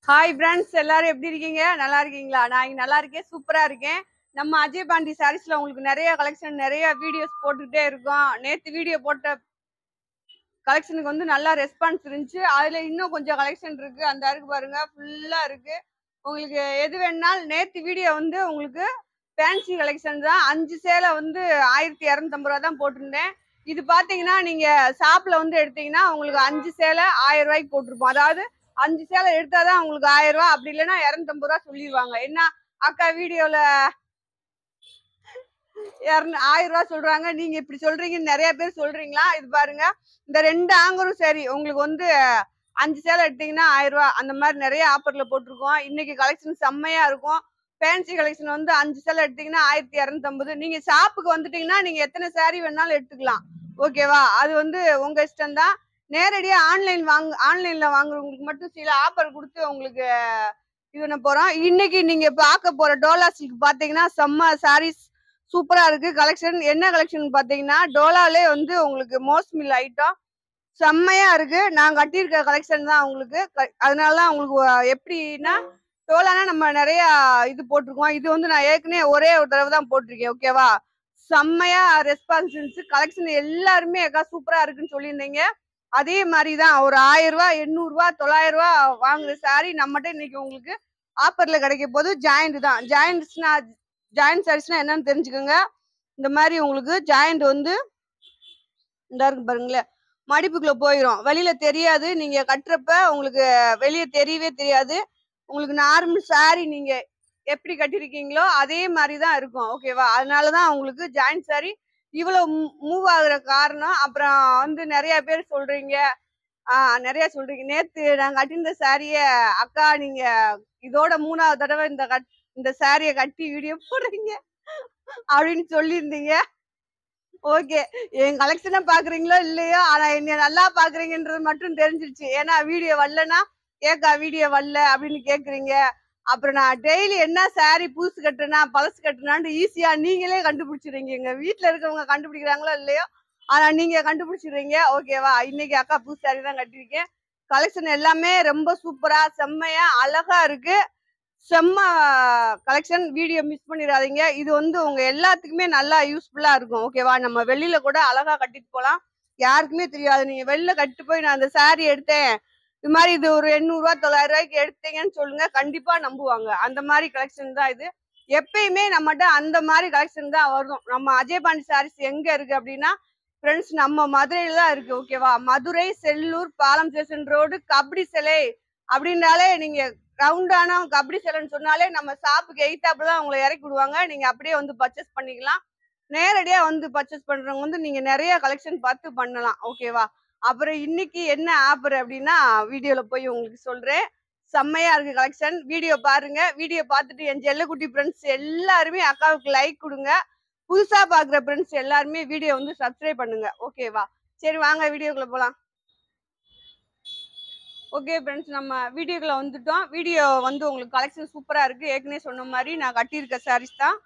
Hi friends, எல்லாரும் எப்படி இருக்கீங்க? நல்லா இருக்கீங்களா? நான் இங்க நல்லா இருக்கேன், சூப்பரா இருக்கேன். நம்ம அஜய் பாண்டி சாரீஸ்ல உங்களுக்கு நிறைய கலெக்ஷன், நிறைய வீடியோஸ் போட்டுக்கிட்டே இருக்கோம். நேத்து வீடியோ போட்ட கலெக்ஷனுக்கு வந்து நல்லா ரெஸ்பான்ஸ் இருந்துச்சு. அதுல இன்னும் கொஞ்சம் கலெக்ஷன் இருக்கு, அந்த இருக்கு பாருங்க, ஃபுல்லா இருக்கு. உங்களுக்கு எது வேணாலும் நேத்து வீடியோ வந்து உங்களுக்கு ஃபேன்சி கலெக்ஷன் தான். 5 சேலை வந்து 1250 ரூபா தான் போட்டிருந்தேன். இது பாத்தீங்கன்னா நீங்க ஷாப்ல வந்து எடுத்தீங்கன்னா உங்களுக்கு 5 சேலை 1000 ரூபாய்க்கு போட்டிருப்போம். அதாவது 5 சேலை எடுத்தாதான் உங்களுக்கு 1000 ரூபாய், அப்படி இல்லைன்னா 250 ரூபா சொல்லிடுவாங்க. என்ன அக்கா வீடியோல 1000 ரூபாய் சொல்றாங்க, நீங்க இப்படி சொல்றீங்கன்னு நிறைய பேர் சொல்றீங்களா? இது பாருங்க, இந்த 2 ஆங்கரும் சரி உங்களுக்கு வந்து 5 சேலை எடுத்தீங்கன்னா 1000 ரூபாய், அந்த மாதிரி நிறைய ஆஃபர்ல போட்டிருக்கோம். இன்னைக்கு கலெக்ஷன் செம்மையா இருக்கும். ஃபேன்சி கலெக்ஷன் வந்து 5 சேலை எடுத்தீங்கன்னா 1250. நீங்க ஷாப்புக்கு வந்துட்டீங்கன்னா நீங்க எத்தனை சாரி வேணாலும் எடுத்துக்கலாம், ஓகேவா? அது வந்து உங்க இஷ்டம் தான். நேரடியா ஆன்லைன்ல வாங்குறவங்களுக்கு மட்டும் சில ஆஃபர் கொடுத்து உங்களுக்கு இது பண்ண போறோம். இன்னைக்கு நீங்க பார்க்க போற டோலா சில்க் பாத்தீங்கன்னா செம்ம சாரீஸ் சூப்பரா இருக்கு. கலெக்ஷன் என்ன கலெக்ஷன் பாத்தீங்கன்னா டோலாலே வந்து உங்களுக்கு மோஸ்ட் மில் ஐட்டம் செம்மையா இருக்கு. நான் கட்டியிருக்க கலெக்ஷன் தான் உங்களுக்கு. அதனாலதான் உங்களுக்கு எப்படின்னா டோலானா நம்ம நிறைய இது போட்டிருக்கோம். இது வந்து நான் ஏற்கனவே ஒரே ஒரு தடவை தான் போட்டிருக்கேன், ஓகேவா? செம்மையா ரெஸ்பான்ஸ் இருந்துச்சு. கலெக்ஷன் எல்லாருமே அக்கா சூப்பரா இருக்குன்னு சொல்லியிருந்தீங்க. அதே மாதிரிதான் ஒரு 1000 ரூபாய் 800 ரூபாய் 900 ரூபாய் வாங்குற சாரி நம்மகிட்ட இன்னைக்கு உங்களுக்கு ஆஃபர்ல கிடைக்க போது. ஜாயிண்ட் தான். ஜாயிண்ட் சாரீஸ்னா என்னன்னு தெரிஞ்சுக்கோங்க. இந்த மாதிரி உங்களுக்கு ஜாயிண்ட் வந்து இந்த இருக்கு பாருங்களேன், மடிப்புக்குள்ள போயிடும், வெளியில தெரியாது. நீங்க கட்டுறப்ப உங்களுக்கு வெளியே தெரியவே தெரியாது. உங்களுக்கு நார்மல் சாரி நீங்க எப்படி கட்டிருக்கீங்களோ அதே மாதிரிதான் இருக்கும், ஓகேவா? அதனாலதான் உங்களுக்கு ஜாயிண்ட் சாரி இவ்வளவு மூவ் ஆகுற காரணம். அப்புறம் வந்து நிறைய பேர் சொல்றீங்க, நிறைய சொல்றீங்க, நேத்து நாங்க கட்டியிருந்த சாரிய அக்கா நீங்க இதோட 3வது தடவை இந்த சாரிய கட்டி வீடியோ போடுறீங்க அப்படின்னு சொல்லியிருந்தீங்க. ஓகே, என் கலெக்ஷனை பாக்குறீங்களோ இல்லையோ, ஆனா என்ன நல்லா பாக்குறீங்கன்றது மட்டும் தெரிஞ்சிருச்சு. ஏன்னா வீடியோ வரலன்னா ஏக்கா வீடியோ வரல அப்படின்னு கேக்குறீங்க. அப்புறம் நான் டெய்லி என்ன சாரி புதுசு கட்டுனா பழசு கட்டுனான்னு ஈஸியா நீங்களே கண்டுபிடிச்சிடுறீங்க. எங்க வீட்டுல இருக்கவங்க கண்டுபிடிக்கிறாங்களோ இல்லையோ, ஆனா நீங்க கண்டுபிடிச்சிடுறீங்க, ஓகேவா? இன்னைக்கு அக்கா புதுசு சாரி தான் கட்டிருக்கேன். கலெக்ஷன் எல்லாமே ரொம்ப சூப்பரா செம்மையா அழகா இருக்கு. செம்ம கலெக்ஷன். வீடியோ மிஸ் பண்ணிடாதீங்க. இது வந்து உங்க எல்லாத்துக்குமே நல்லா யூஸ்ஃபுல்லா இருக்கும், ஓகேவா? நம்ம வெளியில கூட அழகா கட்டிட்டு போலாம், யாருக்குமே தெரியாது. நீங்க வெளில கட்டிட்டு போய் நான் அந்த சாரி எடுத்தேன், இது மாதிரி இது ஒரு 800 ரூபாய் 900 ரூபாய்க்கு எடுத்தீங்கன்னு சொல்லுங்க, கண்டிப்பா நம்புவாங்க. அந்த மாதிரி கலெக்ஷன் தான் இது. எப்பயுமே நம்மகிட்ட அந்த மாதிரி கலெக்ஷன் தான் வரும். நம்ம அஜய் பாண்டி சாரீஸ் எங்க இருக்கு அப்படின்னா ஃப்ரெண்ட்ஸ், நம்ம மதுரையில தான் இருக்கு, ஓகேவா? மதுரை செல்லூர் பாலம் ஸ்டேஷன் ரோடு கபடி சிலை அப்படின்னாலே நீங்க ரவுண்டான கபடி சேலைன்னு சொன்னாலே நம்ம ஷாப்புக்கு எய்த்தாப்புல தான் உங்களை இறக்கி விடுவாங்க. நீங்க அப்படியே வந்து பர்ச்சேஸ் பண்ணிக்கலாம். நேரடியா வந்து பர்ச்சேஸ் பண்றவங்க வந்து நீங்க நிறைய கலெக்ஷன் பார்த்து பண்ணலாம், ஓகேவா? அப்புறம் இன்னைக்கு என்ன ஆஃபர் அப்படின்னா வீடியோல போய் உங்களுக்கு சொல்றேன். செம்மையா இருக்கு கலெக்ஷன். வீடியோ பாருங்க. வீடியோ பார்த்துட்டு என் செல்லக்குட்டி ஃப்ரெண்ட்ஸ் எல்லாருமே அக்காவுக்கு லைக் கொடுங்க. புதுசா பாக்குற ஃப்ரெண்ட்ஸ் எல்லாருமே வீடியோ வந்து சப்ஸ்கிரைப் பண்ணுங்க, ஓகேவா? சரி, வாங்க வீடியோக்குள்ள போலாம். ஓகே ஃப்ரெண்ட்ஸ், நம்ம வீடியோக்குள்ள வந்துட்டோம். வீடியோ வந்து உங்களுக்கு கலெக்ஷன் சூப்பரா இருக்கு. ஏற்கனவே சொன்ன மாதிரி நான் கட்டியிருக்க சாரீஸ் தான்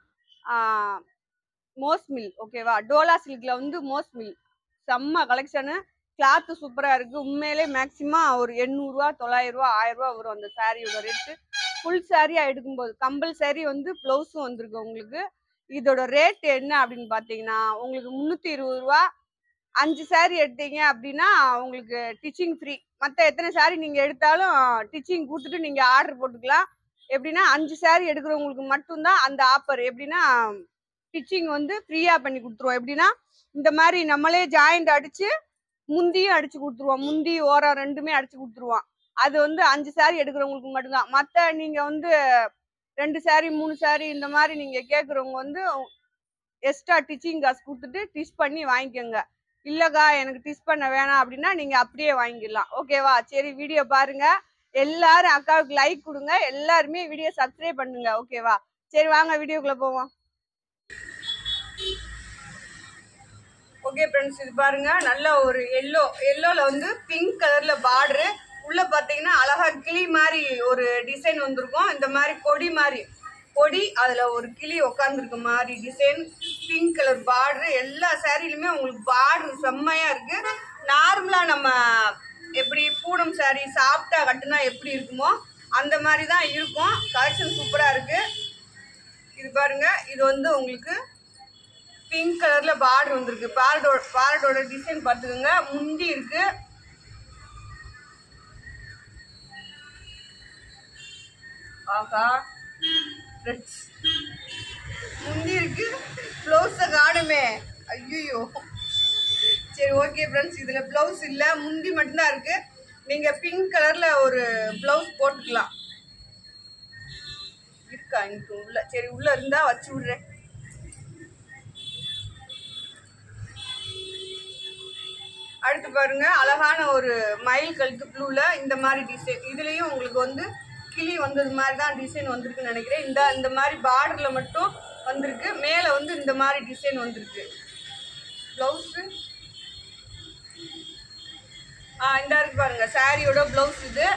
மோஸ்ட் மில், ஓகேவா? டோலா சில்க்ல வந்து மோஸ்ட் மில் செம்ம கலெக்ஷனு. கிளாத்து சூப்பரா இருக்கு. உண்மையிலே மேக்சிமம் ஒரு 800 ரூபா 900 ரூபா 1000 ரூபா வரும் அந்த சாரியோட ரேட்டு. ஃபுல் சாரியா எடுக்கும்போது கம்பல்சரி வந்து பிளவுஸும் வந்திருக்கு உங்களுக்கு. இதோட ரேட் என்ன அப்படின்னு பாத்தீங்கன்னா உங்களுக்கு 320 ரூபா. 5 சாரி எடுத்தீங்க அப்படின்னா உங்களுக்கு டிச்சிங் ஃப்ரீ. மற்ற எத்தனை சாரி நீங்க எடுத்தாலும் டிச்சிங் கொடுத்துட்டு நீங்க ஆர்டர் போட்டுக்கலாம். எப்படின்னா 5 சாரி எடுக்கிறவங்களுக்கு மட்டும்தான் அந்த ஆஃபர். எப்படின்னா டிச்சிங் வந்து ஃப்ரீயா பண்ணி கொடுத்துருவோம். எப்படின்னா இந்த மாதிரி நம்மளே ஜாயிண்ட் அடிச்சு முந்தியும் அடிச்சு கொடுத்துருவோம், முந்தி ஓரம் ரெண்டுமே அடிச்சு கொடுத்துருவோம். அது வந்து 5 சாரி எடுக்கிறவங்களுக்கு மட்டும்தான். மற்ற நீங்க வந்து 2 சாரி 3 சாரி இந்த மாதிரி நீங்க கேட்குறவங்க வந்து எக்ஸ்ட்ரா டிச்சிங் காசு கொடுத்துட்டு டிச் பண்ணி வாங்கிக்கோங்க. இல்லக்கா எனக்கு டிச் பண்ண வேணாம் அப்படின்னா நீங்க அப்படியே வாங்கிடலாம், ஓகேவா? சரி, வீடியோ பாருங்க. எல்லாரும் அக்காவுக்கு லைக் கொடுங்க. எல்லாருமே வீடியோ சப்ஸ்கிரைப் பண்ணுங்க, ஓகேவா? சரி, வாங்க வீடியோக்குள்ள போவோம். ஓகே ஃப்ரெண்ட்ஸ், இது பாருங்க, நல்ல ஒரு எல்லோல வந்து பிங்க் கலர்ல பார்டரு. உள்ள பாத்தீங்கன்னா அழகா கிளி மாதிரி ஒரு டிசைன் வந்திருக்கும். இந்த மாதிரி கொடி அதுல ஒரு கிளி உட்காந்துருக்க மாதிரி டிசைன். Pink colour border. எல்லா சாரிலுமே உங்களுக்கு பார்டரு செம்மையா இருக்கு. நார்மலா நம்ம எப்படி பூனம் சாரி சாப்பிட்டா கட்டுனா எப்படி இருக்குமோ அந்த மாதிரி தான் இருக்கும். கலெக்ஷன் சூப்பரா இருக்கு. இது பாருங்க, இது வந்து உங்களுக்கு பிங்க் கலர்ல பார்டர் வந்திருக்கு. பார்டரோட டிசைன் பார்த்துக்கோங்க. முந்தி இருக்கு. ஆகா, முந்தி இருக்கு. ப்ளவுஸ காணுமே, ஐயோ. சரி, ஓகே ஃப்ரெண்ட்ஸ், இதுல ப்ளவுஸ் இல்ல, முந்தி மட்டும்தான் இருக்கு. நீங்க பிங்க் கலர்ல ஒரு ப்ளவுஸ் போட்டுக்கலாம். இருக்கா எனக்கு உள்ள? சரி, உள்ள இருந்தா வச்சு விடுறேன். அடுத்து பாருங்க, அழகான ஒரு மயில் கழுத்து ப்ளூல இந்த மாதிரி டிசைன். இதுலயும் உங்களுக்கு வந்து கிளி வந்தது மாதிரி தான் டிசைன் வந்திருக்குன்னு நினைக்கிறேன். இந்த மாதிரி பார்டர்ல மட்டும் வந்திருக்கு. மேல வந்து இந்த மாதிரி டிசைன் வந்திருக்கு. பிளவுஸ் இந்த இருக்கு பாருங்க, சாரியோட பிளவுஸ் இது.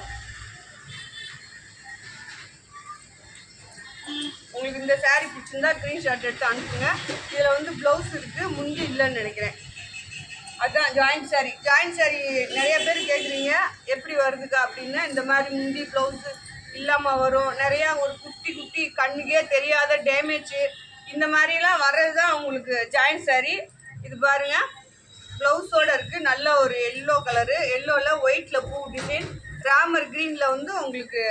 உங்களுக்கு இந்த சாரி பிடிச்சிருந்தா ஸ்கிரீன்ஷாட் எடுத்து அனுப்புங்க. இதுல வந்து பிளவுஸ் இருக்கு, முந்தி இல்லைன்னு நினைக்கிறேன். அதுதான் ஜாயிண்ட் சாரி. ஜாயிண்ட் சாரி நிறைய பேர் கேட்குறீங்க எப்படி வருதுக்கா அப்படின்னு. இந்த மாதிரி முந்தி ப்ளவுஸ் இல்லாமல் வரும். நிறையா ஒரு குட்டி குட்டி கண்ணுக்கே தெரியாத டேமேஜ் இந்த மாதிரிலாம் வர்றது தான் உங்களுக்கு ஜாயிண்ட் சாரி. இது பாருங்க, ப்ளவுஸோடு இருக்குது. நல்ல ஒரு எல்லோ கலரு, எல்லோவில் ஒயிட்டில் பூ டிசைன், ராமர் க்ரீனில் வந்து உங்களுக்கு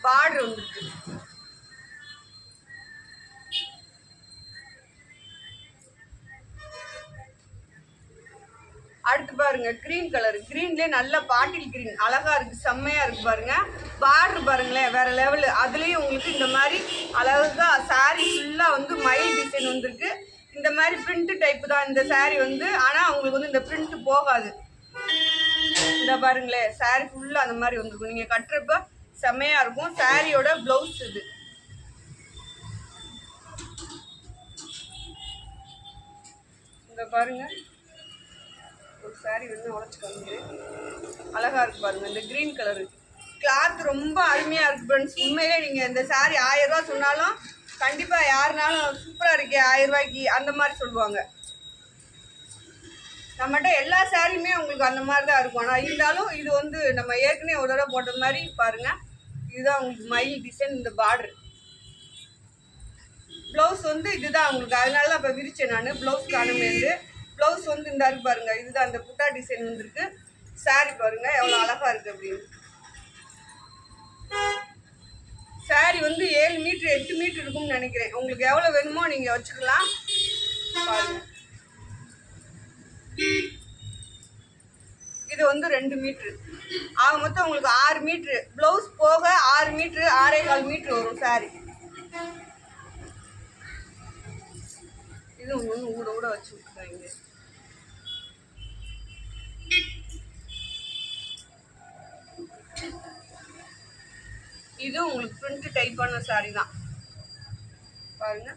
பார்டர் வந்துருக்கு. அடுத்து பாருங்க, கிரீன் கலர். கிரீன்லேயே நல்ல பாட்டில் கிரீன், அழகா இருக்கு, செம்மையா இருக்கு பாருங்க. பார்டர் பாருங்களேன், வேற லெவலு. அதுலேயும் உங்களுக்கு இந்த மாதிரி அழகா சாரி ஃபுல்லா வந்து மயில் டிசைன் வந்திருக்கு. இந்த மாதிரி பிரிண்ட் டைப் தான் இந்த சாரி வந்து. ஆனா உங்களுக்கு வந்து இந்த பிரிண்ட் போகாது. இந்த பாருங்களேன், சாரி ஃபுல்லா அந்த மாதிரி வந்திருக்கும். நீங்க கட்டுறப்ப செம்மையா இருக்கும். சாரியோட பிளவுஸ் இது. இந்த பாருங்க, ஒரு சாரி வந்து உடச்சு வந்து அழகா இருக்கு பாருங்க. இந்த கிரீன் கலரு கிளாத் ரொம்ப அருமையா இருக்கு ஃப்ரெண்ட்ஸ். உண்மையிலே நீங்க இந்த சாரி 1000 ரூபா சொன்னாலும் கண்டிப்பா யாருனாலும் சூப்பரா இருக்கே 1000 ரூபாய்க்கு அந்த மாதிரி சொல்லுவாங்க. நம்மகிட்ட எல்லா சாரியுமே உங்களுக்கு அந்த மாதிரி தான் இருக்கும். ஆனால் இருந்தாலும் இது வந்து நம்ம ஏற்கனவே ஒரு தடவை போட்ட மாதிரி பாருங்க. இதுதான் உங்களுக்கு மயில் டிசைன். இந்த பார்டர் பிளவுஸ் வந்து இதுதான் உங்களுக்கு. அதனால தான் இப்போ விரிச்சேன் நான். பிளவுஸ் காணுமேந்து பிளவுஸ் வந்து இந்த இருக்கு பாருங்க. இதுதான் அந்த புட்டா டிசைன் வந்துருக்கு. சாரி பாருங்க எவ்வளோ அழகா இருக்கு அப்படின்னு. சாரி வந்து 7 மீட்டர் 8 மீட்டர் இருக்கும்னு நினைக்கிறேன். உங்களுக்கு எவ்வளோ வேணுமோ நீங்க வச்சுக்கலாம். பாருங்க, இது வந்து 2 மீட்டர் ஆக மொத்தம் உங்களுக்கு 6 மீட்டர். பிளவுஸ் போக 6 மீட்டர் 6.25 மீட்டர் வரும் சாரி. இது ஒன்று கூட கூட வச்சு விட்டுருக்காங்க. இது உங்களுக்கு பிரிண்ட் டைப்பான சாரி தான் பாருங்க.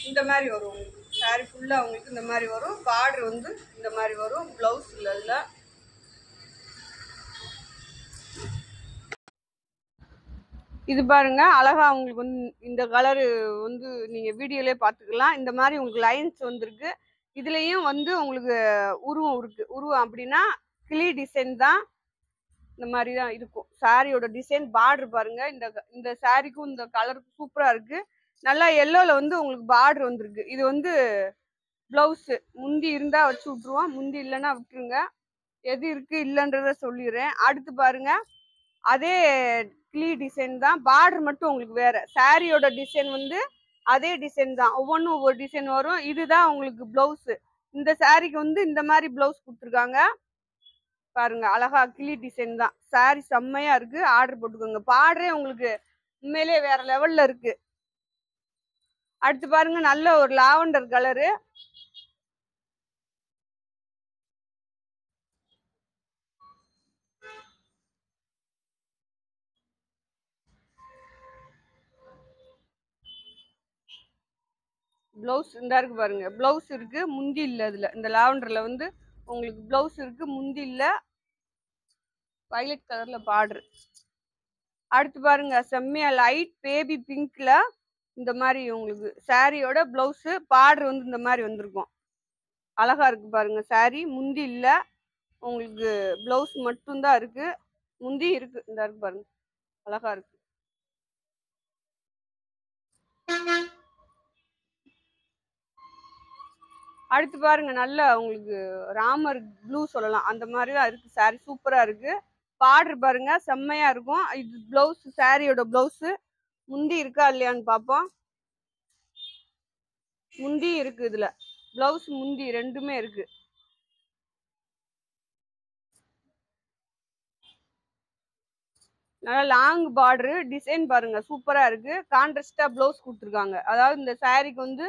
இந்த மாதிரி வரும் உங்களுக்கு சாரி ஃபுல்லா. உங்களுக்கு இந்த மாதிரி வரும். பார்டர் வந்து இந்த மாதிரி வரும். பிளவுஸ் இல்ல. இது பாருங்க, அழகா உங்களுக்கு வந்து இந்த கலரு வந்து நீங்க வீடியோலயே பாத்துக்கலாம். இந்த மாதிரி உங்களுக்கு லைன்ஸ் வந்திருக்கு. இதுலயும் வந்து உங்களுக்கு உருவம் இருக்கு. உருவம் அப்படின்னா கிளி டிசைன் தான். இந்த மாதிரி தான் இருக்கும் சாரியோட டிசைன். பார்டர் பாருங்க, இந்த சாரிக்கும் இந்த கலருக்கும் சூப்பரா இருக்கு. நல்லா எல்லோல வந்து உங்களுக்கு பார்டர் வந்திருக்கு. இது வந்து பிளவுஸ். முந்தி இருந்தா வச்சு விட்டுருவோம், முந்தி இல்லைன்னா விட்டுருங்க. எது இருக்கு இல்லைன்றத சொல்லிடுறேன். அடுத்து பாருங்க, அதே கிளி டிசைன் தான். பார்டர் மட்டும் உங்களுக்கு வேற. சாரியோட டிசைன் வந்து அதே டிசைன் தான். ஒவ்வொன்றும் ஒவ்வொரு டிசைன் வரும். இதுதான் உங்களுக்கு பிளவுஸ். இந்த சாரிக்கு வந்து இந்த மாதிரி பிளவுஸ் கொடுத்துருக்காங்க பாருங்க. அழகா கிளி டிசைன் தான். சாரி செம்மையா இருக்கு. ஆர்டர் போட்டுக்கோங்க. பார்டரே உங்களுக்கு உண்மையிலே வேற லெவல்ல இருக்கு. அடுத்து பாருங்க, நல்ல ஒரு லாவெண்டர் கலரு. பிளவுஸ் இந்த இருக்கு பாருங்க. பிளவுஸ் இருக்கு, முந்தி இல்ல. இதுல இந்த லாவெண்டர்ல வந்து உங்களுக்கு பிளவுஸ் இருக்கு, முந்தி இல்ல. வயலட் கலர்ல பார்டர். அடுத்து பாருங்க, செம்மையா லைட் பேபி பிங்க்ல இந்த மாதிரி உங்களுக்கு சாரியோட பிளவுஸ். பார்டர் வந்து இந்த மாதிரி வந்திருக்கும். அழகா இருக்கு பாருங்க சாரி. முந்தி இல்ல. உங்களுக்கு பிளவுஸ் மட்டும்தான் இருக்கு. முந்தி இருக்கு, இந்த இருக்கு பாருங்க, அழகா இருக்கு. அடுத்து பாருங்க, நல்ல உங்களுக்கு ராமர் ப்ளூ சொல்லலாம், அந்த மாதிரி தான் இருக்கு சாரி. சூப்பரா இருக்கு. பார்டர் பாருங்க, செம்மையா இருக்கும். இது பிளவுஸ், சாரியோட பிளவுஸ். முந்தி இருக்கா இல்லையான்னு பார்ப்போம். முந்தி இருக்கு, இதுல பிளவுஸ் முந்தி ரெண்டுமே இருக்கு. நல்லா லாங் பார்டரு, டிசைன் பாருங்க சூப்பரா இருக்கு. கான்ட்ராஸ்டா பிளவுஸ் கொடுத்துருக்காங்க. அதாவது இந்த சாரிக்கு வந்து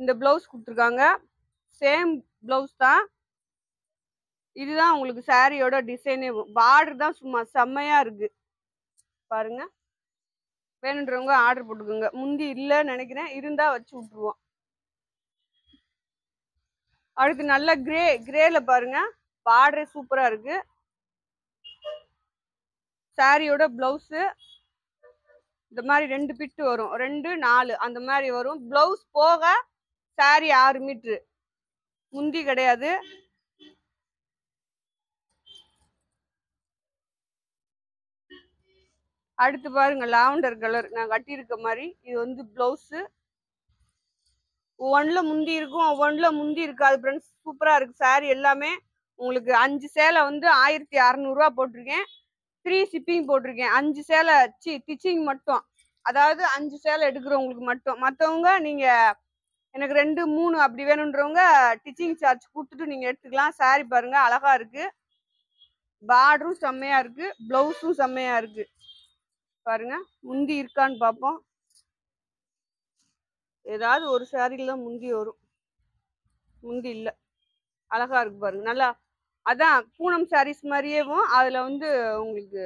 இந்த பிளவுஸ் கொடுத்துருக்காங்க. சேம் பிளவுஸ் தான். இதுதான் உங்களுக்கு சாரியோட டிசைனே. பார்டர் தான் சும்மா செம்மையா இருக்கு பாருங்க. வேணுன்றவங்க ஆர்டர் போட்டுக்கோங்க. முந்தி இல்லைன்னு நினைக்கிறேன், இருந்தா வச்சு விட்டுருவோம். அடுத்து நல்ல கிரேல பாருங்க, பார்டர் சூப்பரா இருக்கு. சாரியோட பிளவுஸ் இந்த மாதிரி 2 பிட்டு வரும், 2 4 அந்த மாதிரி வரும். பிளவுஸ் போக சாரி 6 மீட்டரு, முந்தி கிடையாது. அடுத்து பாருங்க, லாவெண்டர் கலர் நான் கட்டியிருக்க மாதிரி. இது வந்து பிளவுஸ். ஒவ்வொன்றுல முந்தி இருக்கும், ஒவ்வொன்றுல முந்தி இருக்காது ஃப்ரெண்ட்ஸ். சூப்பரா இருக்கு சாரி எல்லாமே. உங்களுக்கு 5 சேலை வந்து 1600 போட்டிருக்கேன். 3 ஷிப்பிங் போட்டிருக்கேன். 5 சேலை டிச்சிங் மட்டும், அதாவது 5 சேலை எடுக்கிறவங்களுக்கு மட்டும். மற்றவங்க நீங்க எனக்கு 2 3 அப்படி வேணுன்றவங்க டிச்சிங் சார்ஜ் கொடுத்துட்டு நீங்க எடுத்துக்கலாம். சாரி பாருங்க அழகா இருக்கு. பார்டரும் செம்மையா இருக்கு, பிளவுஸும் செம்மையா இருக்கு பாருங்க. முந்தி இருக்கான்னு பார்ப்போம். ஏதாவது ஒரு சாரியில முந்தி வரும், முந்தி இல்ல. அழகா இருக்கு பாருங்க. நல்லா அதான் பூனம் சாரீஸ் மாதிரியேவும் அதுல வந்து உங்களுக்கு.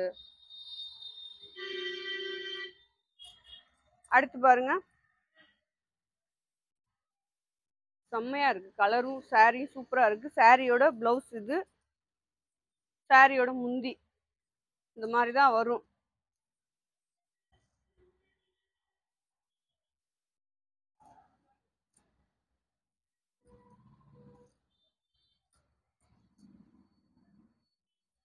அடுத்து பாருங்க, செம்மையா இருக்கு. கலரும் சாரி சூப்பரா இருக்கு. சாரியோட பிளவுஸ் இது, சாரியோட முந்தி இந்த மாதிரி தான் வரும்.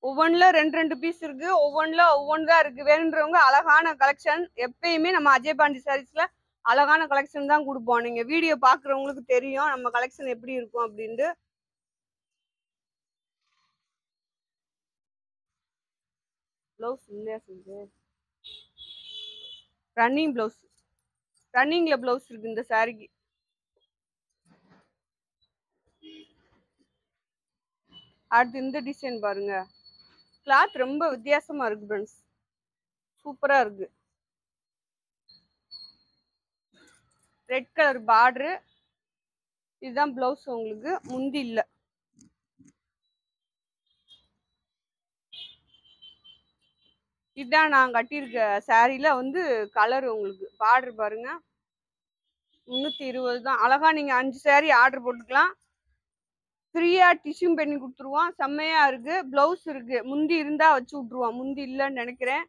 ஒவ்வொன்றுல 2 பீஸ் இருக்கு, ஒவ்வொன்றுல ஒவ்வொன்று தான் இருக்கு. வேணுன்றவங்க அழகான கலெக்ஷன். எப்பயுமே நம்ம அஜய் பாண்டி சாரீஸ்ல அழகான கலெக்ஷன் தான் கொடுப்போம். நீங்க வீடியோ பாக்குறவங்களுக்கு தெரியும் நம்ம கலெக்ஷன் எப்படி இருக்கும் அப்படின்ட்டு. பிளவுஸ் இல்லையா செஞ்சு, ரன்னிங் பிளவுஸ், ரன்னிங்ல பிளவுஸ் இருக்கு இந்த சாரிக்கு. அடுத்து இந்த டிசைன் பாருங்க, கிளாத் ரொம்ப வித்தியாசமா இருக்கு ஃப்ரெண்ட்ஸ், சூப்பரா இருக்கு. ரெட் கலர் பார்டரு, இதுதான் பிளவுஸ். உங்களுக்கு முந்தி இல்ல. இதுதான் நான் கட்டியிருக்க சாரியில வந்து கலர். உங்களுக்கு பார்டர் பாருங்க, 320 தான். அழகா நீங்க 5 சாரி ஆர்டர் போட்டுக்கலாம். ஃப்ரீயா டிஷ்யூம் பண்ணி கொடுத்துருவோம். செம்மையா இருக்கு. பிளவுஸ் இருக்கு, முந்தி இருந்தா வச்சு விட்டுருவோம். முந்தி இல்லைன்னு நினைக்கிறேன்.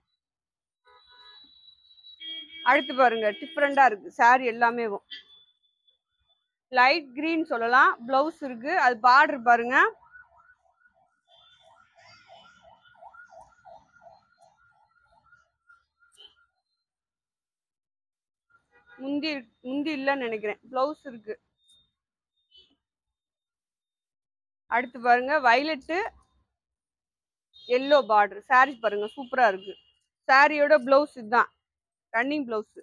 அடுத்து பாருங்க, டிஃப்ரெண்டா இருக்கு சாரி எல்லாமே. லைட் கிரீன் சொல்லலாம். பிளவுஸ் இருக்கு, அது பார்டர் பாருங்க. முந்தி முந்தி இல்லைன்னு நினைக்கிறேன், பிளவுஸ் இருக்கு. அடுத்து பாருங்க, வயலட்டு எல்லோ பார்டர் சாரி பாருங்க, சூப்பரா இருக்கு. சாரியோட பிளவுஸ் இதுதான், ரன்னிங் பிளவுஸ்.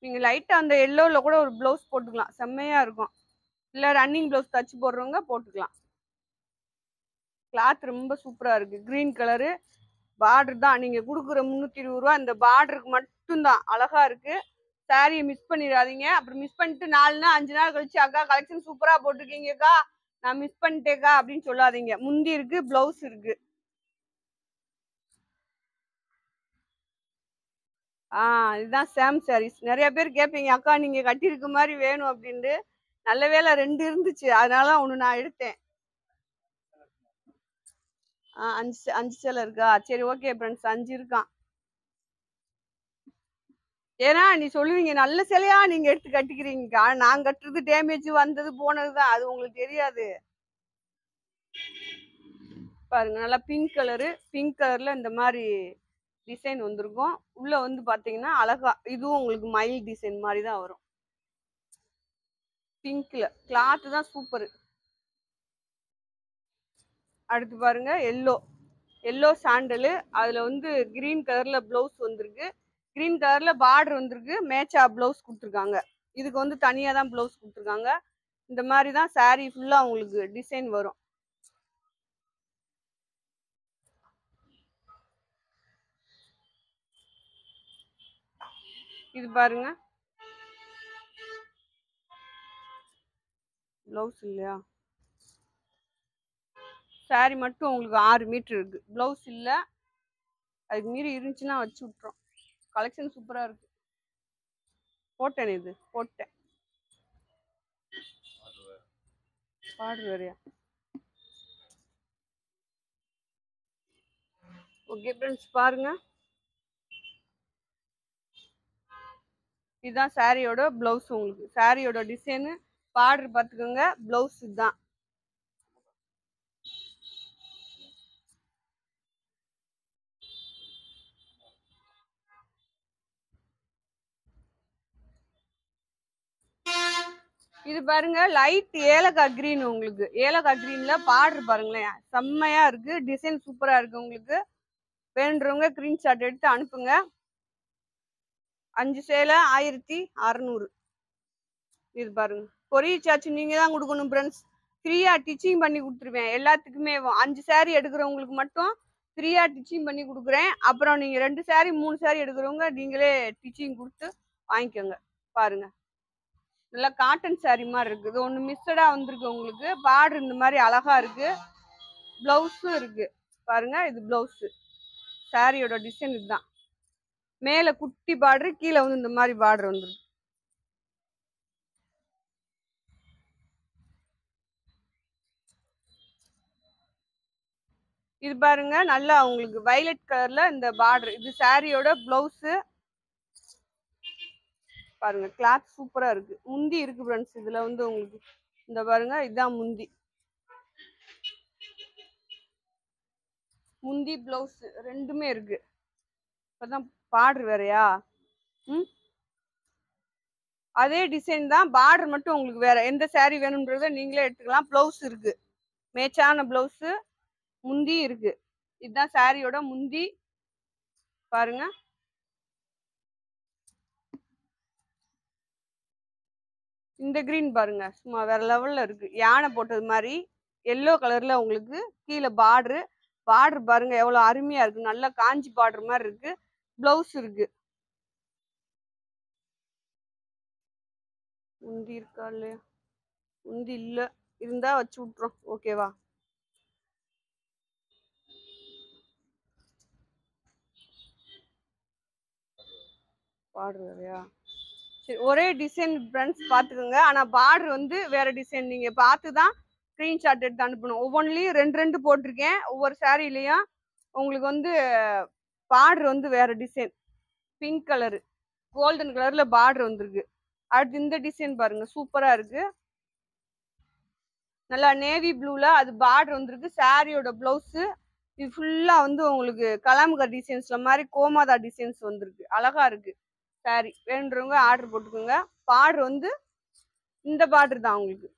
நீங்க லைட்டா அந்த எல்லோல கூட ஒரு பிளவுஸ் போட்டுக்கலாம், செம்மையா இருக்கும். இல்ல ரன்னிங் பிளவுஸ் தச்சு போடுறவங்க போட்டுக்கலாம். கிளாத் ரொம்ப சூப்பரா இருக்கு. கிரீன் கலரு பார்டர் தான். நீங்க கொடுக்குற 320 இந்த பார்டருக்கு மட்டும்தான். அழகா இருக்கு. சாரியை மிஸ் பண்ணிடாதீங்க. அப்புறம் மிஸ் பண்ணிட்டு 4 நாள் 5 நாள் கழிச்சு அக்கா கலெக்ஷன் சூப்பரா போட்டிருக்கீங்கக்கா, நான் மிஸ் பண்ணிட்டேக்கா அப்படின்னு சொல்லாதீங்க. முந்தி இருக்கு, பிளவுஸ் இருக்கு. இதுதான் சாம் சாரீஸ். நிறைய பேர் கேட்பீங்க, அக்கா நீங்க கட்டியிருக்க மாதிரி வேணும் அப்படின்ட்டு. நல்ல வேலை 2 இருந்துச்சு, அதனால ஒண்ணு நான் எடுத்தேன். 5 சேலை இருக்கா? சரி ஓகே ஃப்ரெண்ட்ஸ், 5 இருக்கான். ஏன்னா நீ சொல்லுவீங்க நல்ல சேலையா நீங்க எடுத்து கட்டிக்கிறீங்கக்கா, நான் கட்டுறது டேமேஜ் வந்தது போனதுதான், அது உங்களுக்கு தெரியாது. பாருங்க நல்லா பிங்க் கலர்ல இந்த மாதிரி டிசைன் வந்திருக்கும். உள்ள வந்து பாத்தீங்கன்னா அழகா இதுவும் உங்களுக்கு மயில் டிசைன் மாதிரி தான் வரும். பிங்க்ல கிளாத் தான் சூப்பர். அடுத்து பாருங்க எல்லோ சாண்டலு, அதுல வந்து கிரீன் கலர்ல பிளவுஸ் வந்திருக்கு. கிரீன் கலர்ல பார்டர் வந்திருக்கு. மேட்சா பிளவுஸ் கொடுத்துருக்காங்க. இதுக்கு வந்து தனியா தான் பிளவுஸ் கொடுத்துருக்காங்க. இந்த மாதிரி தான் சாரீ ஃபுல்லா உங்களுக்கு டிசைன் வரும். இது பாருங்க பிளவுஸ் இல்லையா, சாரி மட்டும் உங்களுக்கு 6 மீட்டர் இருக்கு. பிளவுஸ் இல்ல, அதுக்கு மீறி இருந்துச்சுன்னா வச்சு விட்டுறோம். கலெக்ஷன் சூப்பரா இருக்கு. போட்டேன், இது போட்டேன். பார்டர் வேறையா? ஓகே ஃப்ரெண்ட்ஸ், பாருங்க இதுதான் சாரியோட பிளவுஸ். உங்களுக்கு சாரியோட டிசைனு பார்டர் பார்த்துக்கோங்க. பிளவுஸ் இதுதான். இது பாருங்க லைட் ஏலக்காய் கிரீன். உங்களுக்கு ஏலக்காய் கிரீன்ல பார்டர் பாருங்களேன், செம்மையா இருக்கு. டிசைன் சூப்பரா இருக்கு. உங்களுக்கு வேணுன்றவங்க ஸ்கிரீன்ஷாட் எடுத்து அனுப்புங்க. 5 சேலை 1600. இது பாருங்க, கொரியர் சார்ஜ் நீங்க தான் கொடுக்கணும் ஃப்ரெண்ட்ஸ். ஃப்ரீயா டிச்சிங் பண்ணி கொடுத்துருவேன் எல்லாத்துக்குமே. 5 சாரி எடுக்கிறவங்களுக்கு மட்டும் ஃப்ரீயா டிச்சிங் பண்ணி கொடுக்குறேன். அப்புறம் நீங்க 2 சாரி 3 சாரி எடுக்கிறவங்க நீங்களே டிச்சிங் கொடுத்து வாங்கிக்கோங்க. பாருங்க நல்லா காட்டன் சாரி மாதிரி இருக்குது. ஒன்று மிக்சடா வந்திருக்கு. உங்களுக்கு பார்டர் இந்த மாதிரி அழகா இருக்கு. பிளவுஸும் இருக்கு. பாருங்க இது பிளவுஸ். சாரியோட டிசைன் இதுதான். மேல குட்டி பார்டர், கீழே வந்து இந்த மாதிரி பார்டர் வந்துருக்கு. இது பாருங்க நல்லா உங்களுக்கு வயலட் கலர்ல இந்த பார்டர். இது சாரியோட பிளவுஸ். பாருங்க கிளாத் சூப்பரா இருக்கு. முந்தி இருக்கு ஃப்ரெண்ட்ஸ். இதுல வந்து உங்களுக்கு இந்த பாருங்க, இதுதான் முந்தி. முந்தி பிளவுஸ் ரெண்டுமே இருக்கு. இப்பதான் பார்டர் வேறையா? அதே டிசைன் தான், பார்டர் மட்டும் உங்களுக்கு வேற. எந்த சாரி வேணும்ன்றத நீங்களே எடுத்துக்கலாம். பிளவுஸ் இருக்கு, மேட்சான பிளவுஸ். முந்தி இருக்கு. இதுதான் சாரியோட முந்தி. பாருங்க இந்த கிரீன் பாருங்க, சும்மா வேற லெவல்ல இருக்கு. யானை போட்டது மாதிரி எல்லோ கலர்ல உங்களுக்கு கீழே பார்டர். பார்டர் பாருங்க எவ்வளவு அருமையா இருக்கு. நல்லா காஞ்சி பார்டர் மாதிரி இருக்கு. பிளவுஸ் இருக்கு. முந்தி இருக்கா இல்லையா? முந்தி இல்ல, இருந்தா வச்சு விட்டுறோம். ஓகேவா? பார்டர் வேறையா? சரி, ஒரே டிசைன் ஃப்ரெண்ட்ஸ் பார்த்துக்கோங்க. ஆனா பார்டர் வந்து வேற டிசைன். நீங்க பார்த்து தான் ஸ்கிரீன்ஷாட் எடுத்து அனுப்பணும். ஒவ்வொன்றிலையும் 2 போட்டிருக்கேன். ஒவ்வொரு சாரிலையும் உங்களுக்கு வந்து பார்டர் வந்து வேற டிசைன். பிங்க் கலரு, கோல்டன் கலர்ல பார்டர் வந்திருக்கு. அடுத்து இந்த டிசைன் பாருங்க, சூப்பரா இருக்கு. நல்லா நேவி ப்ளூல அது பார்டர் வந்திருக்கு. சாரியோட பிளவுஸ் இது ஃபுல்லா வந்து உங்களுக்கு கலாமுக டிசைன்ஸ்ல மாதிரி கோமாதா டிசைன்ஸ் வந்திருக்கு. அழகா இருக்கு சாரி. வேணுன்றவங்க ஆர்டர் போட்டுக்கோங்க. பார்டர் வந்து இந்த பார்டர் தான் உங்களுக்கு.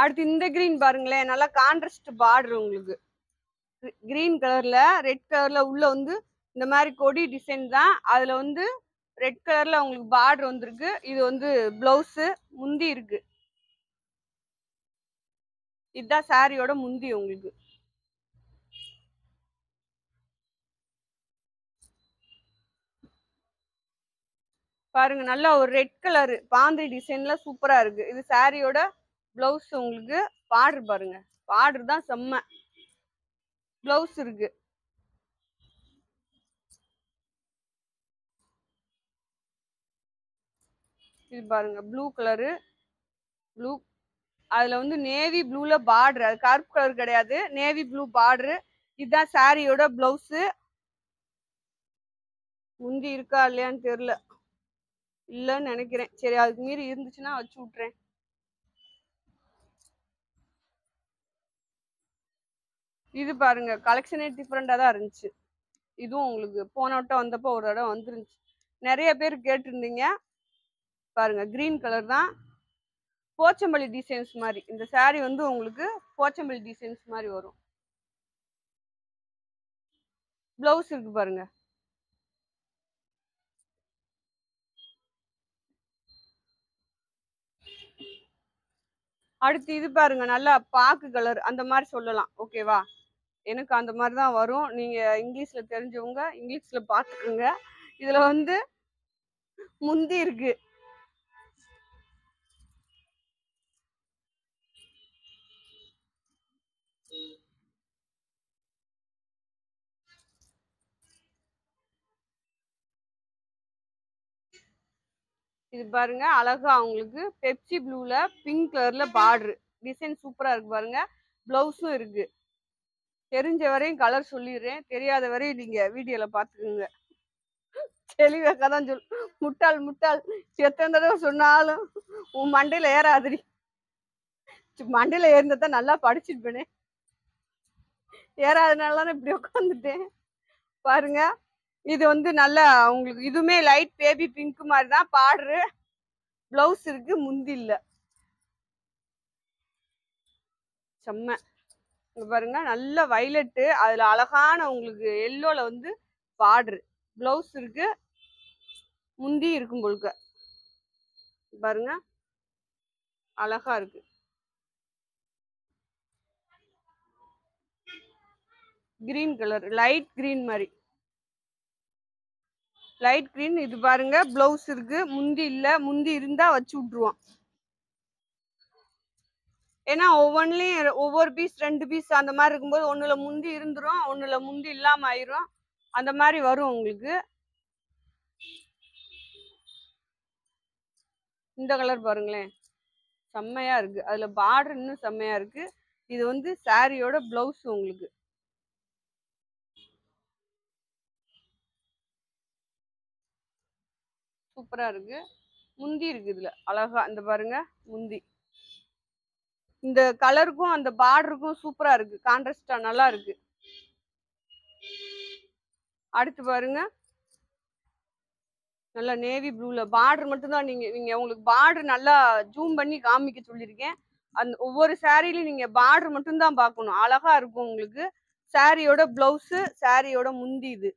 அடுத்து இந்த கிரீன் பாருங்களேன், நல்லா கான்ட்ராஸ்ட் பார்டர். உங்களுக்கு கிரீன் கலர்ல ரெட் கலர்ல உள்ள வந்து இந்த மாதிரி கொடி டிசைன் தான். அதுல வந்து ரெட் கலர்ல உங்களுக்கு பார்டர் வந்திருக்கு. இது வந்து பிளவுஸ். முந்தி இருக்கு. இதுதான் சாரியோட முந்தி. உங்களுக்கு பாருங்க நல்லா ஒரு ரெட் கலர் பாந்திரி டிசைன்ல சூப்பரா இருக்கு. இது சாரியோட பிளவுஸ். உங்களுக்கு பார்டர் பாருங்க, பார்டர் தான் செம்ம. பிளவுஸ் இருக்கு. இது பாருங்க ப்ளூ கலரு. ப்ளூ, அதுல வந்து நேவி ப்ளூல பார்டர். அது கருப்பு கலர் கிடையாது, நேவி ப்ளூ பார்டர். இதுதான் சாரியோட பிளவுஸ். முந்தி இருக்கா இல்லையான்னு தெரியல, இல்லன்னு நினைக்கிறேன். சரி, அதுக்கு மீறி இருந்துச்சுன்னா வச்சு விட்டுறேன். இது பாருங்க கலெக்ஷனே டிஃப்ரெண்டா தான் இருந்துச்சு. இதுவும் உங்களுக்கு போன வட்டம் வந்தப்போ ஒரு தடவை வந்துருந்துச்சு. நிறைய பேர் கேட்டிருந்தீங்க. பாருங்க கிரீன் கலர் தான், போச்சம்பள்ளி டிசைன்ஸ் மாதிரி. இந்த saree வந்து உங்களுக்கு போச்சம்பள்ளி டிசைன்ஸ் மாதிரி வரும். பிளவுஸ் இருக்கு பாருங்க. அடுத்து இது பாருங்க, நல்லா பாக்கு கலர் அந்த மாதிரி சொல்லலாம். ஓகேவா? எனக்கு அந்த மாதிரி தான் வரும். நீங்க இங்கிலீஷ்ல தெரிஞ்சவங்க இங்கிலீஷ்ல பாத்துக்கோங்க. இதுல வந்து முந்தி இருக்கு. இது பாருங்க அழகா உங்களுக்கு பெப்சி ப்ளூல பிங்க் கலர்ல பார்டர் டிசைன் சூப்பரா இருக்கு பாருங்க. பிளவுஸும் இருக்கு. தெரிஞ்ச வரையும் கலர் சொல்லிடுறேன், தெரியாத வரையும் நீங்க வீடியோல பாத்துக்கோங்க. தெளிவாக தான் சொல். முட்டாள் முட்டாள் எத்தனை தடவை சொன்னாலும் உன் மண்டையில ஏறாதுடி. மண்டையில ஏறினதான் நல்லா படிச்சிருப்பேனே, ஏறாதனால இப்படி உட்காந்துட்டேன். பாருங்க இது வந்து நல்லா உங்களுக்கு இதுவுமே லைட் பேபி பிங்க் மாதிரி தான் பார்டரு. பிளவுஸ் இருக்கு, முந்தி இல்ல. செம்ம. இங்க பாருங்க நல்ல வயலட்டு, அதுல அழகான உங்களுக்கு எல்லோல வந்து பார்டர். பிளவுஸ் இருக்கு, முந்தி இருக்கும் போலுக்க. பாருங்க அழகா இருக்கு. கிரீன் கலர், லைட் கிரீன் மாதிரி, லைட் கிரீன். இது பாருங்க பிளவுஸ் இருக்கு, முந்தி இல்ல. முந்தி இருந்தா வச்சு விட்டுருவோம். ஏன்னா ஒவ்வொன்றுலயும் ஒவ்வொரு பீஸ் 2 பீஸ் அந்த மாதிரி இருக்கும்போது ஒண்ணுல முந்தி இருந்துரும், ஒண்ணுல முந்தி இல்லாம ஆயிரும். அந்த மாதிரி வரும் உங்களுக்கு. இந்த கலர் பாருங்களேன், செம்மையா இருக்கு. அதுல பார்டர் இன்னும் செம்மையா இருக்கு. இது வந்து சாரியோட பிளவுஸ் உங்களுக்கு. சூப்பரா இருக்கு. முந்தி இருக்கு இதுல அழகா. இந்த பாருங்க முந்தி. இந்த கலருக்கும் அந்த பார்டருக்கும் சூப்பரா இருக்கு, கான்ட்ராஸ்டா நல்லா இருக்கு. அடுத்து பாருங்க நல்லா நேவி ப்ளூல பார்டர் மட்டும் தான். நீங்க உங்களுக்கு பார்டர் நல்லா ஜூம் பண்ணி காமிக்க சொல்லியிருக்கேன். அந்த ஒவ்வொரு சாரிலையும் நீங்க பார்டர் மட்டும் தான் பார்க்கணும், அழகா இருக்கும் உங்களுக்கு. சாரியோட பிளவுஸ், சாரியோட முந்தி இது.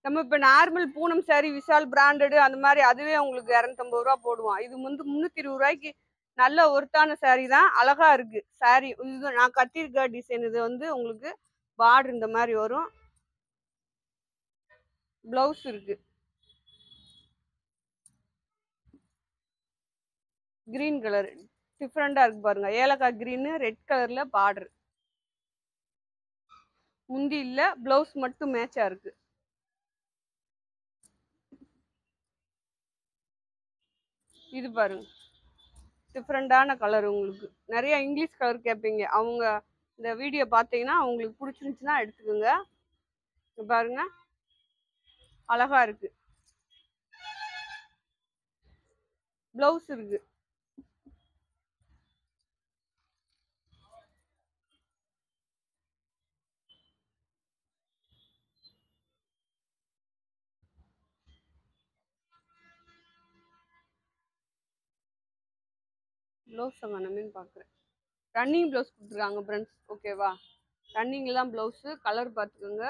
நம்ம இப்ப normal Poonam sorry Vishal branded அந்த மாதிரி அதுவே உங்களுக்கு 250 ரூபா போடுவோம். இது வந்து 320 ரூபாய்க்கு நல்ல ஒர்த்தான சாரி தான், அழகா இருக்கு சாரி. இது நான் கட்டியிருக்க டிசைன். இது வந்து உங்களுக்கு பார்டர் இந்த மாதிரி வரும், பிளவுஸ் இருக்கு. கிரீன் கலர் டிஃப்ரெண்டா இருக்கு பாருங்க, ஏலக்காய் கிரீன் ரெட் கலர்ல பார்டர். முந்தி இல்ல, பிளவுஸ் மட்டும் மேட்சா இருக்கு. இது பாருங்க டிஃப்ரெண்டான கலர். உங்களுக்கு நிறைய இங்கிலீஷ் கலர் கேட்பீங்க, அவங்க இந்த வீடியோ பார்த்தீங்கன்னா உங்களுக்கு பிடிச்சிருந்துச்சுன்னா எடுத்துக்கோங்க. பாருங்க அழகா இருக்கு. பிளவுஸ் இருக்கு. ப்ளவுஸ் வேணுமேனு பார்க்குறேன். ரன்னிங் ப்ளவுஸ் கொடுத்துருக்காங்க ஃப்ரெண்ட்ஸ். ஓகேவா? ரன்னிங்கில் தான் ப்ளவுஸு. கலர் பார்த்துக்கோங்க.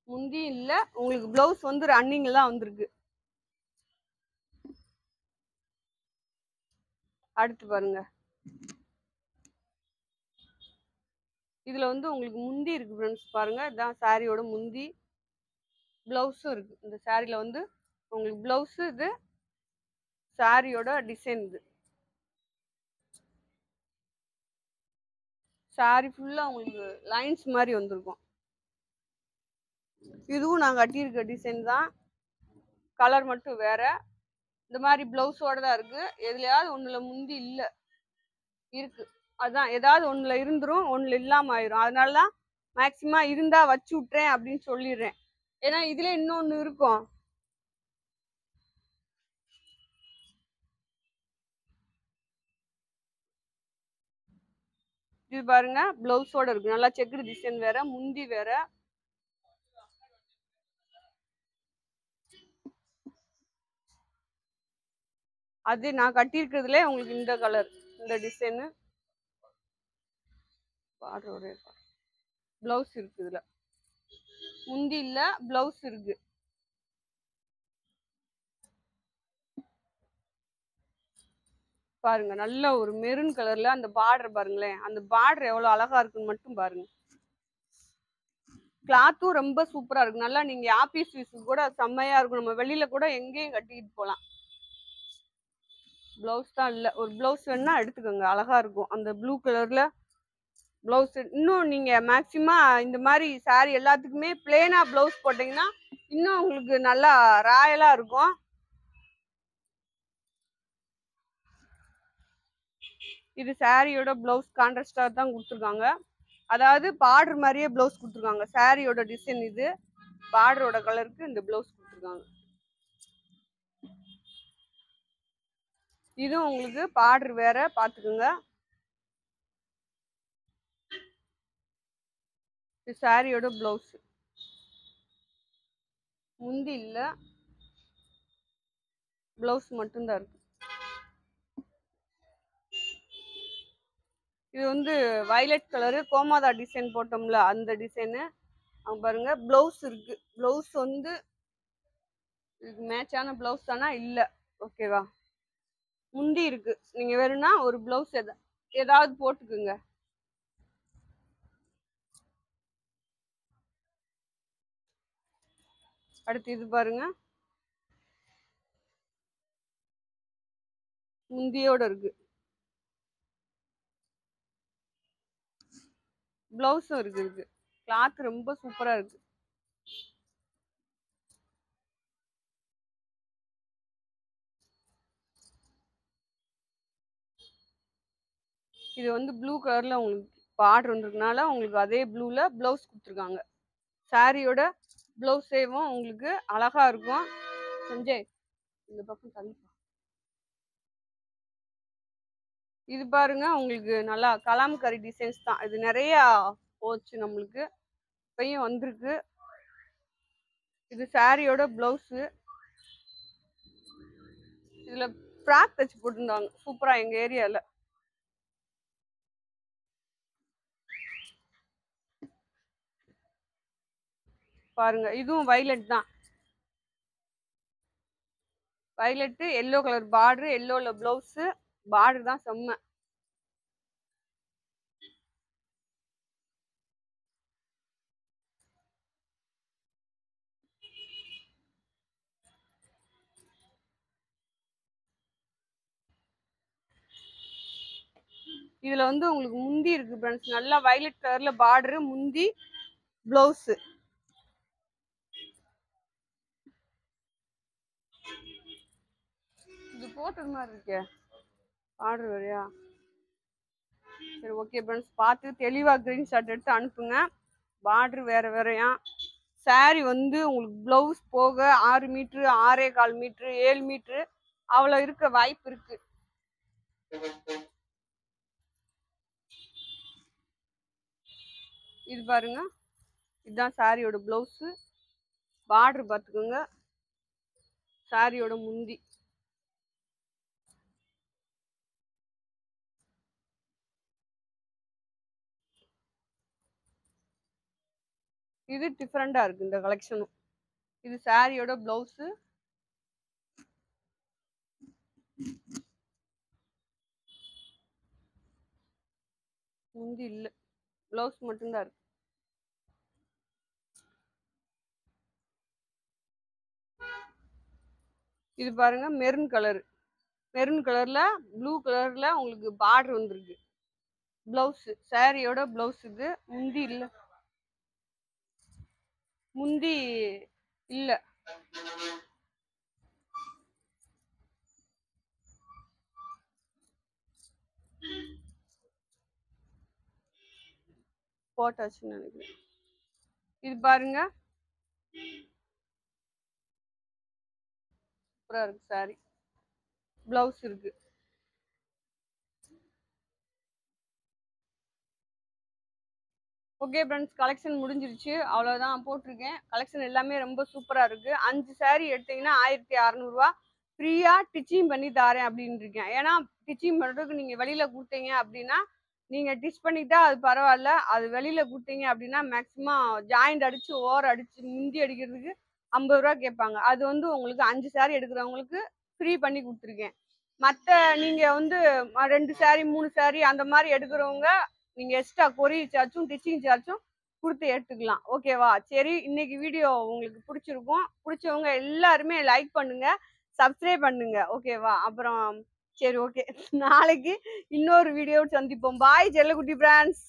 முந்தி இல்லை உங்களுக்கு, ப்ளவுஸ் வந்து ரன்னிங்கில் தான் வந்திருக்கு. அடுத்து பாருங்க, இதில் வந்து உங்களுக்கு முந்தி இருக்குது ஃப்ரெண்ட்ஸ். பாருங்கள் இதுதான் சாரியோட முந்தி. ப்ளவுஸும் இருக்குது. இந்த சாரியில் வந்து உங்களுக்கு ப்ளவுஸு இது, சாரியோட டிசைன் இது. சாரி ஃபுல்லாக உங்களுக்கு லைன்ஸ் மாதிரி வந்திருக்கும். இதுவும் நான் கட்டியிருக்க டிசைன் தான், கலர் மட்டும் வேற. இந்த மாதிரி பிளவுஸோட தான் இருக்கு. எதுலையாவது ஒண்ணுல முந்தி இல்ல இருக்கு, அதான் ஏதாவது ஒண்ணுல இருந்துரும், ஒண்ணுல இல்லாம ஆயிரும். அதனாலதான் மேக்சிமம் இருந்தா வச்சு விட்டுறேன் அப்படின்னு சொல்லிடுறேன். ஏன்னா இதுல இன்னொன்னு இருக்கும். இது பாருங்க பிளவுஸோட இருக்கு. நல்லா செக்குடு டிசைன் வேற, முந்தி வேற. அது நான் கட்டியிருக்கிறதுல உங்களுக்கு இந்த கலர், இந்த டிசைனு. பார்டரோட பிளவுஸ் இருக்கு இதுல. முந்தி இல்ல, பிளவுஸ் இருக்கு. பாருங்க நல்ல ஒரு மெரூன் கலர்ல அந்த பார்டர் பாருங்களேன். அந்த பார்டர் எவ்வளவு அழகா இருக்குன்னு மட்டும் பாருங்க. கிளாத்தும் ரொம்ப சூப்பரா இருக்கு. நல்லா நீங்க ஆபீஸ் யூஸ்க்கு கூட செம்மையா இருக்கும். நம்ம வெளியில கூட எங்கேயும் கட்டிட்டு போலாம். பிளவுஸ் தான் இல்ல. ஒரு பிளவுஸ் வேணா எடுத்துக்கோங்க, அழகா இருக்கும். அந்த ப்ளூ கலர்ல பிளவுஸ். இன்னும் நீங்க மேக்சிமம் இந்த மாதிரி சாரி எல்லாத்துக்குமே பிளேனா பிளவுஸ் போட்டீங்கன்னா இன்னும் உங்களுக்கு நல்லா ராயலா இருக்கும். இது சாரியோட பிளவுஸ் கான்ட்ராஸ்டா தான் கொடுத்துருக்காங்க. அதாவது பார்டர் மாதிரியே பிளவுஸ் கொடுத்துருக்காங்க. சாரியோட டிசைன் இது, பார்டரோட கலருக்கு இந்த பிளவுஸ் கொடுத்துருக்காங்க. இது உங்களுக்கு பார்டர் வேற பாத்துக்கோங்க. இது சாரியோட பிளவுஸ். முந்தி இல்ல, பிளவுஸ் மட்டும்தான் இருக்கு. இது வந்து வயலட் கலரு கோமாதா டிசைன் போட்டோம்ல அந்த டிசைனு. அவங்க பாருங்க பிளவுஸ் இருக்கு. பிளவுஸ் வந்து இதுக்கு மேட்சான பிளவுஸ் தானா இல்ல, ஓகேவா. முந்தி இருக்கு. நீங்க வேணும்னா ஒரு பிளவுஸ் ஏதாவது போட்டுக்குங்க. அடுத்து இது பாருங்க, முந்தியோட இருக்கு. பிளவுஸும் இருக்கு. இருக்கு கிளாத் ரொம்ப சூப்பரா இருக்கு. இது வந்து ப்ளூ கலர்ல உங்களுக்கு பார்டர் வந்திருக்கனால உங்களுக்கு அதே ப்ளூல பிளவுஸ் கொடுத்துருக்காங்க. சாரியோட பிளவுஸேவும் உங்களுக்கு அழகா இருக்கும். சஞ்சய் இந்த பக்கம் தள்ளி. இது பாருங்க உங்களுக்கு நல்லா கலாம்கரி டிசைன்ஸ் தான். இது நிறைய போச்சு நம்மளுக்கு, இப்பயும் வந்திருக்கு. இது சாரியோட பிளவுஸ். இதுல ஃப்ராக் தச்சு போட்டிருந்தாங்க சூப்பரா எங்க ஏரியால. பாருங்க இதுவும் வயலட் தான். வயலட் எல்லோ கலர் பார்டர், எல்லோல பிளவுஸ். பார்டர் தான் செம்ம. இதுல வந்து உங்களுக்கு முந்தி இருக்கு ஃப்ரெண்ட்ஸ். நல்லா வயலட் கலர்ல பார்டர், முந்தி, பிளவுஸ். இது போட்டது மாதிரி இருக்கே பார்டர் வரையா. சரி ஓகே ஃப்ரெண்ட்ஸ், பார்த்து தெளிவா கிரீன் ஷாட் எடுத்து அனுப்புங்க. பார்டர் வேற வேறையா. சாரி வந்து உங்களுக்கு பிளவுஸ் போக 6 மீட்ரு, 6.25 மீட்ரு, 7 மீட்ரு அவ்வளோ இருக்க வாய்ப்பு இருக்கு. இது பாருங்க, இதுதான் சாரியோட பிளவுஸ். பார்டர் பார்த்துக்கோங்க. சாரியோட முந்தி. இது டிஃப்ரெண்டா இருக்கு இந்த கலெக்ஷனும். இது சாரியோட பிளவுஸ். முந்தி இல்ல, பிளவுஸ் மட்டும்தான் இருக்கு. இது பாருங்க மெரூன் கலர். மெரூன் கலர்ல ப்ளூ கலர்ல உங்களுக்கு பார்டர் வந்திருக்கு. பிளவுஸ் சாரியோட பிளவுஸ். இது முந்தி இல்ல, முந்தி இல்ல. போட்டாச்சுன்னு நினைக்கிறேன். இது பாருங்க சூப்பரா இருக்கு சாரி. பிளவுஸ் இருக்கு. ஓகே ஃப்ரெண்ட்ஸ், கலெக்ஷன் முடிஞ்சிருச்சு. அவ்வளோதான் போட்டிருக்கேன். கலெக்ஷன் எல்லாமே ரொம்ப சூப்பரா இருக்கு. 5 சாரி எடுத்தீங்கன்னா ரூ. 1600 ஃப்ரீயா ஸ்டிச்சிங் பண்ணி தாரேன் அப்படின்னு இருக்கேன். ஏன்னா ஸ்டிச்சிங் பண்றதுக்கு நீங்க வெளியில கொடுத்தீங்க அப்படின்னா, நீங்க ஸ்டிச் பண்ணிட்டா அது பரவாயில்ல. அது வெளியில கொடுத்தீங்க அப்படின்னா மேக்ஸிமம் ஜாயிண்ட் அடிச்சு ஓரம் அடிச்சு முந்தி அடிக்கிறதுக்கு ரூ. 50 கேட்பாங்க. அது வந்து உங்களுக்கு 5 சாரி எடுக்கிறவங்களுக்கு ஃப்ரீ பண்ணி கொடுத்துருக்கேன். மத்த நீங்க வந்து 2 சாரி 3 சாரி அந்த மாதிரி எடுக்கிறவங்க நீங்க எக்ஸ்ட்ரா கொரியர் சார்ஜும் ஸ்டிச்சிங் சார்ஜும் குடுத்து எடுத்துக்கலாம். ஓகேவா? சரி, இன்னைக்கு வீடியோ உங்களுக்கு பிடிச்சிருக்கும். பிடிச்சவங்க எல்லாருமே லைக் பண்ணுங்க, சப்ஸ்கிரைப் பண்ணுங்க. ஓகேவா? அப்புறம் சரி, ஓகே. நாளைக்கு இன்னொரு வீடியோவில் சந்திப்போம். பாய் செல்லக்குட்டி பிராண்ட்ஸ்.